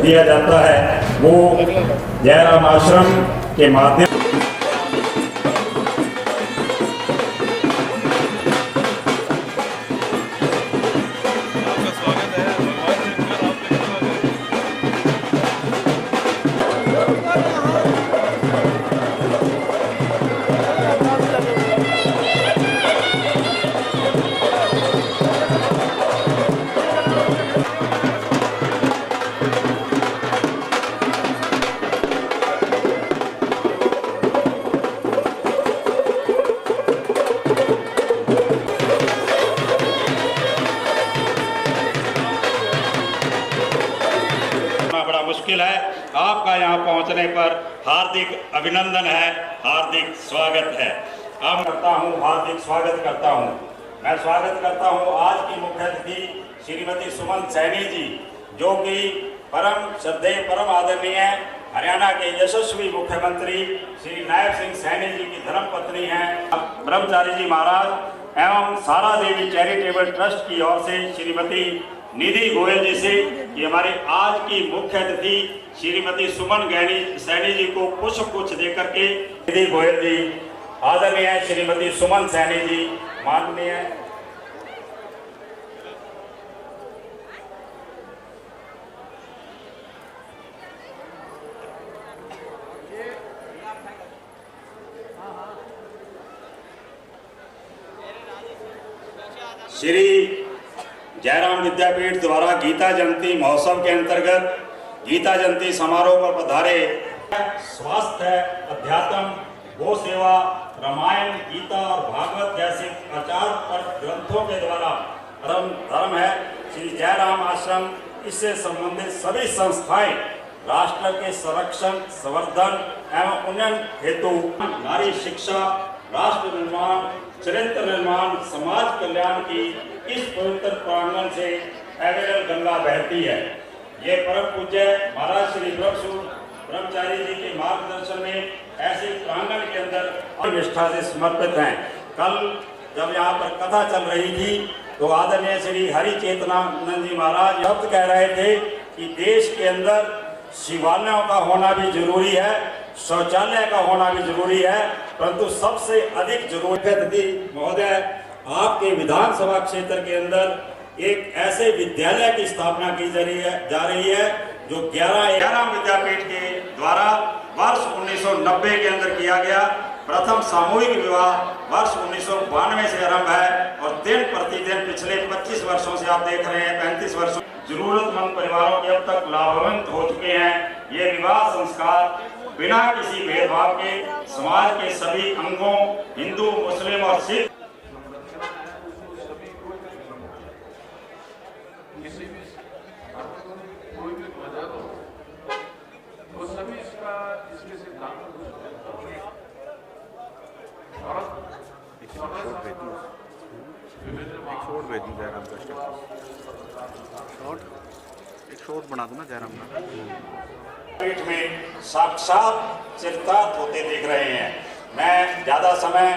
दिया जाता है वो जयराम आश्रम के माध्यम मुश्किल है। आपका यहाँ पहुँचने पर हार्दिक अभिनंदन है, हार्दिक स्वागत है। अब करता हूँ, हार्दिक स्वागत करता हूँ। मैं स्वागत करता हूँ आज की मुख्य अतिथि श्रीमती सुमन सैनी जी, जो कि परम श्रद्धेय परम आदरणीय हरियाणा के यशस्वी मुख्यमंत्री श्री नायब सिंह सैनी जी की धर्मपत्नी हैं। ब्रह्मचारी जी महाराज एवं सारा देवी चैरिटेबल ट्रस्ट की ओर से श्रीमती निधि गोयल जी से कि हमारे आज की मुख्य अतिथि श्रीमती सुमन सैनी जी को पुष्प गुच्छ देकर के निधि गोयल जी, आदरणीय श्रीमती सुमन सैनी जी, माननीय श्री जयराम विद्यापीठ द्वारा गीता जयंती महोत्सव के अंतर्गत गीता जयंती समारोह पर पधारे स्वास्थ्य, अध्यात्म, गो सेवा, रामायण, गीता और भागवत जैसे आचार पर ग्रंथों के द्वारा धर्म है श्री जयराम आश्रम, इससे संबंधित सभी संस्थाएं राष्ट्र के संरक्षण, संवर्धन एवं उन्नयन हेतु नारी शिक्षा, राष्ट्र निर्माण, चरित्र निर्माण, समाज कल्याण की इस पवित्र प्रांगण से अविरल गंगा बहती है। ये परम पूज्य महाराज श्री ब्रह्मचारी जी के मार्गदर्शन में ऐसे प्रांगण के अंदर निष्ठा से समर्पित हैं। कल जब यहाँ पर कथा चल रही थी तो आदरणीय श्री हरि चेतनानंद जी महाराज शब्द कह रहे थे कि देश के अंदर शिवालयों का होना भी जरूरी है, शौचालय का होना भी जरूरी है, परंतु सबसे अधिक जरूरी है महोदय आपके विधानसभा क्षेत्र के अंदर एक ऐसे विद्यालय की स्थापना की जा रही है जो 11 विद्यापीठ के द्वारा वर्ष 1990 के अंदर किया गया। प्रथम सामूहिक विवाह वर्ष 1992 से आरंभ है और दिन प्रतिदिन पिछले 25 वर्षों से आप देख रहे हैं 35 वर्षों जरूरतमंद परिवारों के अब तक लाभान्वित हो चुके हैं। ये विवाह संस्कार बिना किसी भेदभाव के समाज के सभी अंगों हिंदू, मुस्लिम और सिख किसी भी कोई भी मदद हो वो सभी इसके सिद्धांत एक शॉर्ट बना दो ना जयराम का पीठ में साक्षात चरितार्थ होते देख रहे हैं। मैं ज्यादा समय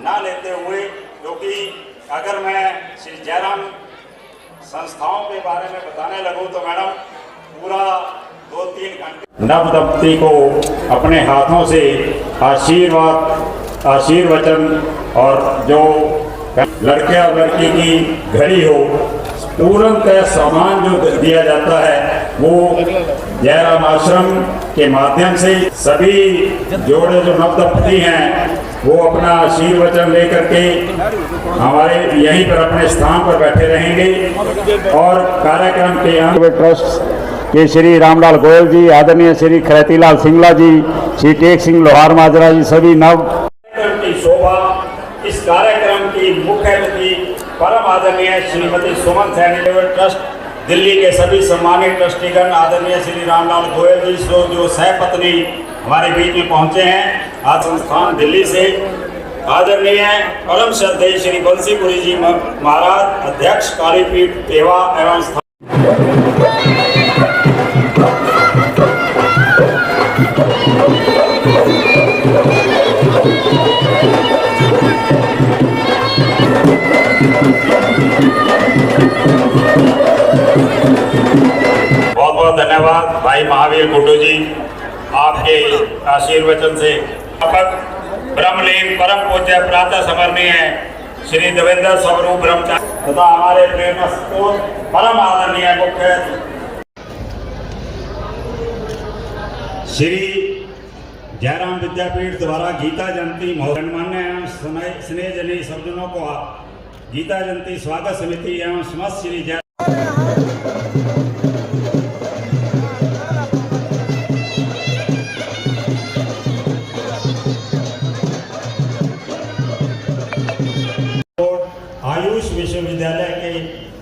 ना लेते हुए, क्योंकि अगर मैं श्री जयराम संस्थाओं के बारे में बताने लगूं तो मैडम पूरा 2-3 घंटे। नव दंपति को अपने हाथों से आशीर्वचन और जो लड़के और लड़की की घड़ी हो, पूर्णतः सामान जो दिया जाता है वो जयराम आश्रम के माध्यम से सभी जोड़े जो नव दंपति हैं वो अपना आशीर्वचन लेकर के हमारे यहीं पर अपने स्थान पर बैठे रहेंगे। और कार्यक्रम के अंत ट्रस्ट के श्री रामलाल गोयल जी, आदरणीय श्री खरतीलाल सिंगला जी, श्री टेक सिंह लोहार माजरा जी, सभी नव की शोभा इस कार्यक्रम की मुख्य अतिथि परम आदरणीय श्रीमती सुमन सैनी ट्रस्ट दिल्ली के सभी सम्मानित ट्रस्टीगण, आदरणीय श्री रामलाल गोयल जी जो सहपत्नी हमारे बीच में पहुंचे हैं। आज संस्थान दिल्ली से आदरणीय परम श्रद्धेय श्री बंसीपुरी जी महाराज, अध्यक्ष कालीपीठ सेवा एवं बहुत बहुत धन्यवाद। भाई महावीर कुटू जी आपके आशीर्वचन से ब्रह्मलीन परम पूज्य प्रातः स्मरणीय श्री देवेंद्र स्वरूप ब्रह्मचारी तथा हमारे प्रेम स्रोत परम आदरणीय मुख्य श्री जयराम विद्यापीठ द्वारा गीता जयंती गणमान्य एवं स्नेहजनी सज्जनों को गीता जयंती स्वागत समिति एवं समस्त श्री जय आयुष विश्वविद्यालय के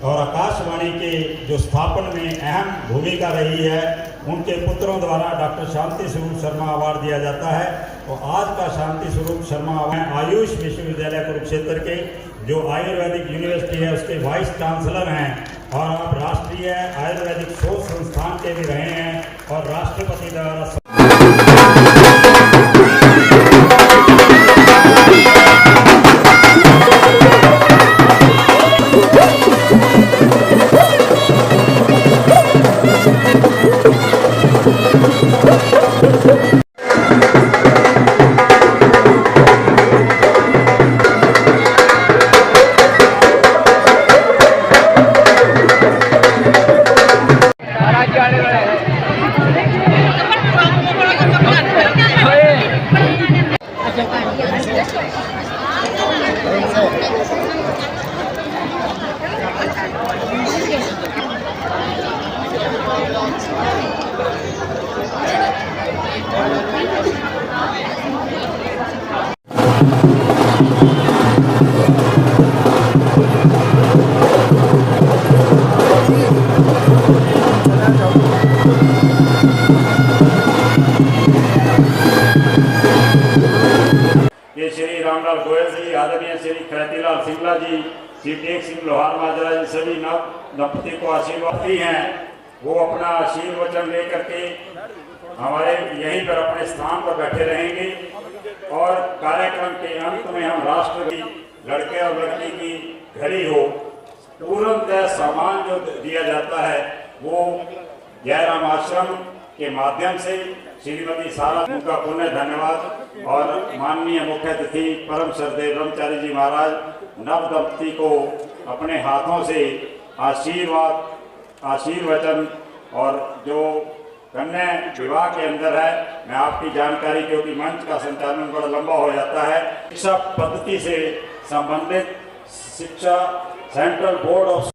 और आकाशवाणी के जो स्थापन में अहम भूमिका रही है, उनके पुत्रों द्वारा डॉक्टर शांति स्वरूप शर्मा अवार्ड दिया जाता है। और आज का शांति स्वरूप शर्मा अवार्ड आयुष विश्वविद्यालय कुरुक्षेत्र के जो आयुर्वेदिक यूनिवर्सिटी है उसके वाइस चांसलर हैं और अब राष्ट्रीय आयुर्वेदिक शोध संस्थान के भी रहे हैं और राष्ट्रपति द्वारा श्री रामलाल गोयल जी, आदरणीय श्री ख्यातिलाल सिंगला जी, श्री टेक सिंह लोहार माजरा जी सभी नव दंपति को आशीर्वाद दी हैं। वो अपना आशीर्वचन लेकर के हमारे यहीं पर अपने स्थान पर बैठे रहेंगे और कार्यक्रम के अंत में हम राष्ट्र की लड़के और लड़की की घड़ी हो तुरंत सम्मान जो दिया जाता है वो जयराम आश्रम के माध्यम से श्रीमती सारा उनका पुण्य धन्यवाद और माननीय मुख्य अतिथि परम श्रद्धेय ब्रह्मचारी जी महाराज नव दंपति को अपने हाथों से आशीर्वचन और जो कन्या विवाह के अंदर है, मैं आपकी जानकारी क्योंकि मंच का संचालन बड़ा लंबा हो जाता है, शिक्षा पद्धति से संबंधित शिक्षा सेंट्रल बोर्ड ऑफ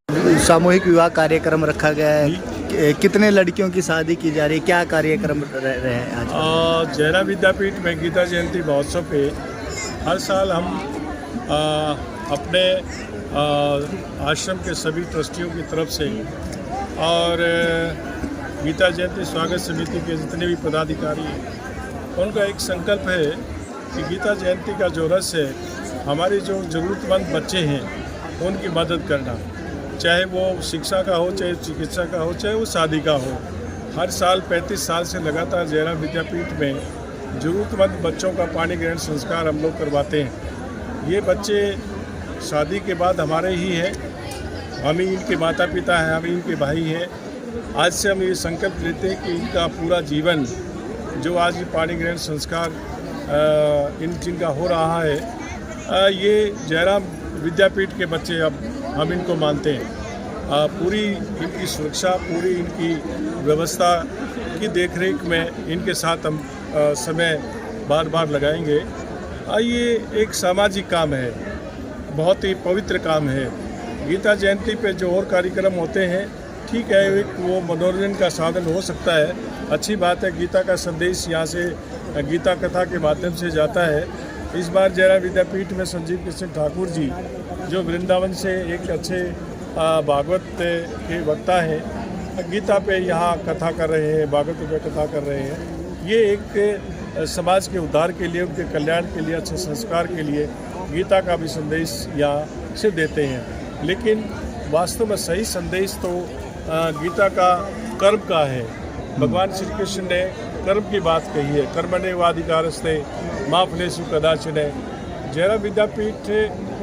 सामूहिक विवाह कार्यक्रम रखा गया है। कितने लड़कियों की शादी की जा रही है, क्या कार्यक्रम रहे हैं आज? जयराम विद्यापीठ में गीता जयंती महोत्सव पे हर साल हम अपने आश्रम के सभी ट्रस्टियों की तरफ से और गीता जयंती स्वागत समिति के जितने भी पदाधिकारी हैं उनका एक संकल्प है कि गीता जयंती का जो रस है हमारे जो ज़रूरतमंद बच्चे हैं उनकी मदद करना, चाहे वो शिक्षा का हो, चाहे चिकित्सा का हो, चाहे वो शादी का हो। हर साल 35 साल से लगातार जयराम विद्यापीठ में ज़रूरतमंद बच्चों का पाणी ग्रहण संस्कार हम लोग करवाते हैं। ये बच्चे शादी के बाद हमारे ही हैं, हम ही इनके माता पिता हैं, हम ही इनके भाई हैं। आज से हम ये संकल्प लेते हैं कि इनका पूरा जीवन जो आज ये पाणी ग्रहण संस्कार जिनका हो रहा है, ये जयराम विद्यापीठ के बच्चे अब हम इनको मानते हैं। पूरी इनकी सुरक्षा, पूरी इनकी व्यवस्था की देखरेख में इनके साथ हम समय बार बार लगाएंगे। ये एक सामाजिक काम है, बहुत ही पवित्र काम है। गीता जयंती पे जो और कार्यक्रम होते हैं ठीक है, एक वो मनोरंजन का साधन हो सकता है, अच्छी बात है। गीता का संदेश यहाँ से गीता कथा के माध्यम से जाता है। इस बार जयराम विद्यापीठ में संजीव कृष्ण ठाकुर जी जो वृंदावन से एक अच्छे भागवत के वक्ता हैं, गीता पे यहाँ कथा कर रहे हैं, भागवत पे कथा कर रहे हैं। ये एक समाज के उद्धार के लिए, उनके कल्याण के लिए, अच्छे संस्कार के लिए गीता का भी संदेश यहाँ से देते हैं। लेकिन वास्तव में सही संदेश तो गीता का कर्म का है। भगवान श्री कृष्ण ने कर्म की बात कही है, कर्मण्येवाधिकारस्ते मा फलेषु कदाचन। जयराम विद्यापीठ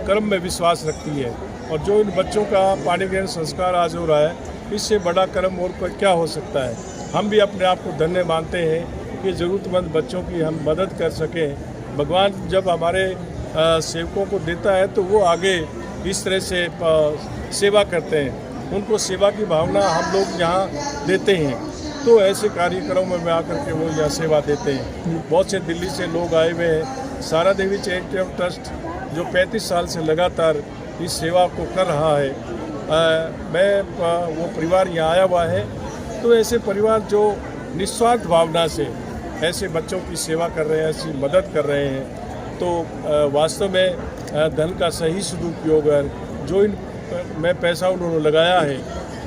कर्म में विश्वास रखती है और जो इन बच्चों का पाणी ग्रहण संस्कार आज हो रहा है, इससे बड़ा कर्म और क्या हो सकता है। हम भी अपने आप को धन्य मानते हैं कि ज़रूरतमंद बच्चों की हम मदद कर सकें। भगवान जब हमारे सेवकों को देता है तो वो आगे इस तरह से सेवा करते हैं, उनको सेवा की भावना हम लोग यहाँ देते हैं, तो ऐसे कार्यक्रमों में आकर के वो यहाँ सेवा देते हैं। बहुत से दिल्ली से लोग आए हुए हैं। सारा देवी चैरिटेबल ट्रस्ट जो 35 साल से लगातार इस सेवा को कर रहा है, वो परिवार यहाँ आया हुआ है। तो ऐसे परिवार जो निस्वार्थ भावना से ऐसे बच्चों की सेवा कर रहे हैं, ऐसी मदद कर रहे हैं, तो वास्तव में धन का सही सदुपयोग है। जो इन में पैसा उन्होंने लगाया है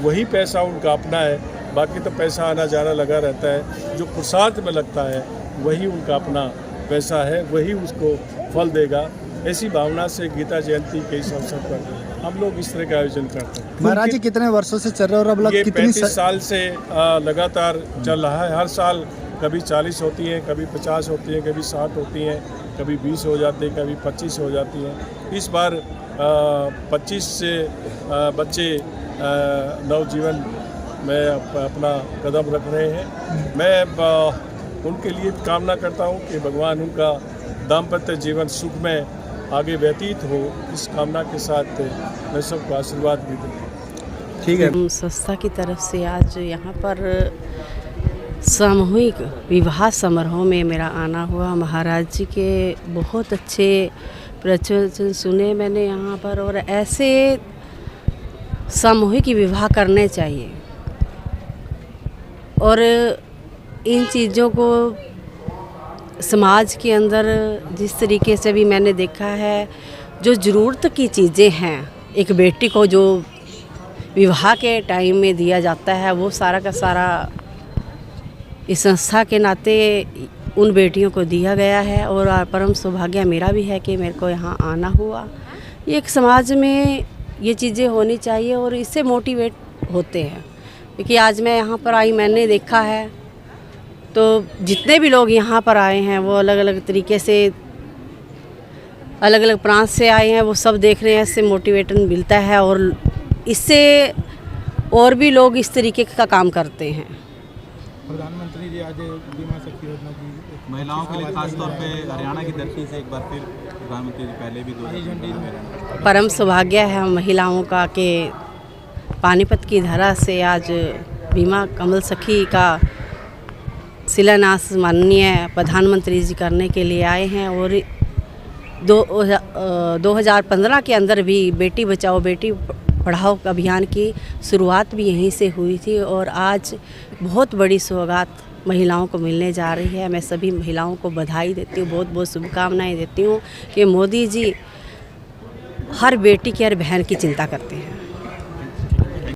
वही पैसा उनका अपना है, बाकी तो पैसा आना जाना लगा रहता है। जो पुरुषार्थ में लगता है वही उनका अपना पैसा है, वही उसको फल देगा। ऐसी भावना से गीता जयंती के इस अवसर पर हम लोग इस तरह का आयोजन करते हैं। महाराज जी कितने वर्षों से चल रहा है और अब ये कितनी 35 साल से लगातार चल रहा है। हर साल कभी 40 होती हैं, कभी 50 होती हैं, कभी 60 होती हैं, कभी 20 हो जाती हैं, कभी 25 हो जाती हैं। इस बार 25 से बच्चे नवजीवन में अपना कदम रख रहे हैं। मैं उनके लिए कामना करता हूं कि भगवान उनका दाम्पत्य जीवन सुख में आगे व्यतीत हो, इस कामना के साथ मैं सबको आशीर्वाद भी दूँ। ठीक है। हम संस्था की तरफ से आज यहाँ पर सामूहिक विवाह समारोह में मेरा आना हुआ। महाराज जी के बहुत अच्छे प्रवचन सुने मैंने यहाँ पर, और ऐसे सामूहिक विवाह करने चाहिए। और इन चीज़ों को समाज के अंदर जिस तरीके से भी मैंने देखा है, जो ज़रूरत की चीज़ें हैं एक बेटी को जो विवाह के टाइम में दिया जाता है, वो सारा का सारा इस संस्था के नाते उन बेटियों को दिया गया है। और परम सौभाग्य मेरा भी है कि मेरे को यहाँ आना हुआ। ये एक समाज में ये चीज़ें होनी चाहिए और इससे मोटिवेट होते हैं। क्योंकि आज मैं यहाँ पर आई, मैंने देखा है तो जितने भी लोग यहाँ पर आए हैं वो अलग अलग तरीके से अलग अलग प्रांत से आए हैं, वो सब देख रहे हैं। इससे मोटिवेशन मिलता है और इससे और भी लोग इस तरीके का काम करते हैं। प्रधानमंत्री जी आज बीमा शक्ति योजना की महिलाओं के लिए खासतौर पे हरियाणा की धरती से एक बार फिर प्रधानमंत्री जी पहले भी 2000 परम सौभाग्य है महिलाओं का कि पानीपत की धरा से आज बीमा कमल सखी का शिलान्यास माननीय प्रधानमंत्री जी करने के लिए आए हैं। और 2015 के अंदर भी बेटी बचाओ बेटी पढ़ाओ अभियान की शुरुआत भी यहीं से हुई थी और आज बहुत बड़ी सौगात महिलाओं को मिलने जा रही है। मैं सभी महिलाओं को बधाई देती हूँ, बहुत बहुत शुभकामनाएं देती हूँ कि मोदी जी हर बेटी की हर बहन की चिंता करते हैं।